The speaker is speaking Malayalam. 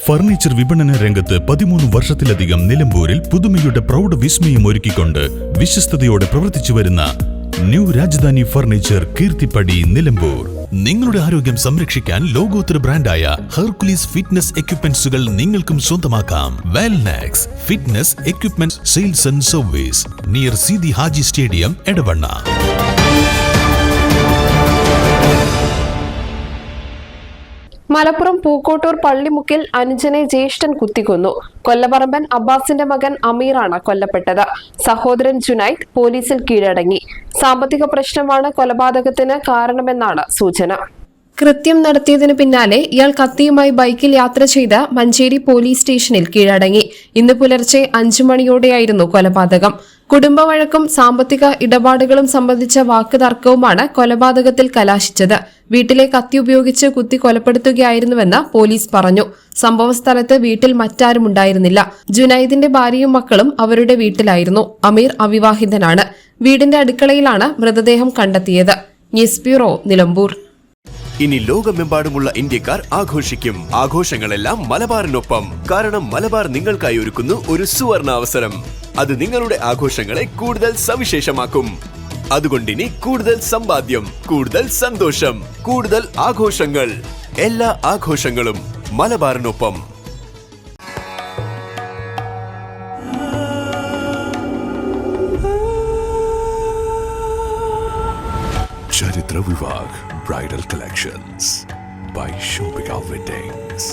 ഫർണിച്ചർ വിപണന രംഗത്ത് 13 വർഷത്തിലധികം നിലമ്പൂരിൽ പുതുമയുടെ പ്രൗഢ വിസ്മയം ഒരുക്കിക്കൊണ്ട് വിശ്വസ്തയോടെ പ്രവർത്തിച്ചു വരുന്ന ന്യൂ രാജധാനി ഫർണിച്ചർ കീർത്തിപ്പടി നിലമ്പൂർ. നിങ്ങളുടെ ആരോഗ്യം സംരക്ഷിക്കാൻ ലോകോത്തര ബ്രാൻഡായ ഹെർക്കുലീസ് ഫിറ്റ്നസ് എക്യുപ്മെന്റ്സുകൾ നിങ്ങൾക്കും സ്വന്തമാക്കാം. Wellnex fitness equipment sales and service near Seethi Haji stadium, Edavanna. Malappuram Pookkottur പള്ളിമുക്കിൽ അനുജനെ ജ്യേഷ്ഠൻ കുത്തിക്കൊന്നു. കൊല്ലപറമ്പൻ അബ്ബാസിന്റെ മകൻ അമീറാണ് കൊല്ലപ്പെട്ടത്. സഹോദരൻ ജുനൈദ് പോലീസിൽ കീഴടങ്ങി. സാമ്പത്തിക പ്രശ്നമാണ് കൊലപാതകത്തിന് കാരണമെന്നാണ് സൂചന. കൃത്യം നടത്തിയതിനു പിന്നാലെ ഇയാൾ കത്തിയുമായി ബൈക്കിൽ യാത്ര ചെയ്ത് മഞ്ചേരി പോലീസ് സ്റ്റേഷനിൽ കീഴടങ്ങി. ഇന്ന് പുലർച്ചെ 5 മണിയോടെയായിരുന്നു കൊലപാതകം. കുടുംബവഴക്കും സാമ്പത്തിക ഇടപാടുകളും സംബന്ധിച്ച വാക്കുതർക്കവുമാണ് കൊലപാതകത്തിൽ കലാശിച്ചത്. വീട്ടിലെ കത്തി ഉപയോഗിച്ച് കുത്തി കൊലപ്പെടുത്തുകയായിരുന്നുവെന്ന് പോലീസ് പറഞ്ഞു. സംഭവസ്ഥലത്ത് വീട്ടിൽ മറ്റാരും ഉണ്ടായിരുന്നില്ല. ജുനൈദിന്റെ ഭാര്യയും മക്കളും അവരുടെ വീട്ടിലായിരുന്നു. അമീർ അവിവാഹിതനാണ്. വീടിന്റെ അടുക്കളയിലാണ് മൃതദേഹം കണ്ടെത്തിയത്. News bureau, Nilambur. ഇനി ലോകമെമ്പാടുമുള്ള ഇന്ത്യക്കാർ ആഘോഷിക്കും. ആഘോഷങ്ങളെല്ലാം മലബാറിനൊപ്പം. കാരണം മലബാർ നിങ്ങൾക്കായി ഒരുക്കുന്നു ഒരു സുവർണ അവസരം. അത് നിങ്ങളുടെ ആഘോഷങ്ങളെ കൂടുതൽ സവിശേഷമാക്കും. അതുകൊണ്ടിനി കൂടുതൽ സമ്പാദ്യം, കൂടുതൽ സന്തോഷം, കൂടുതൽ ആഘോഷങ്ങൾ. എല്ലാ ആഘോഷങ്ങളും മലബാറിനൊപ്പം. Charitra Vivag Bridal Collections by Shobhika Weddings.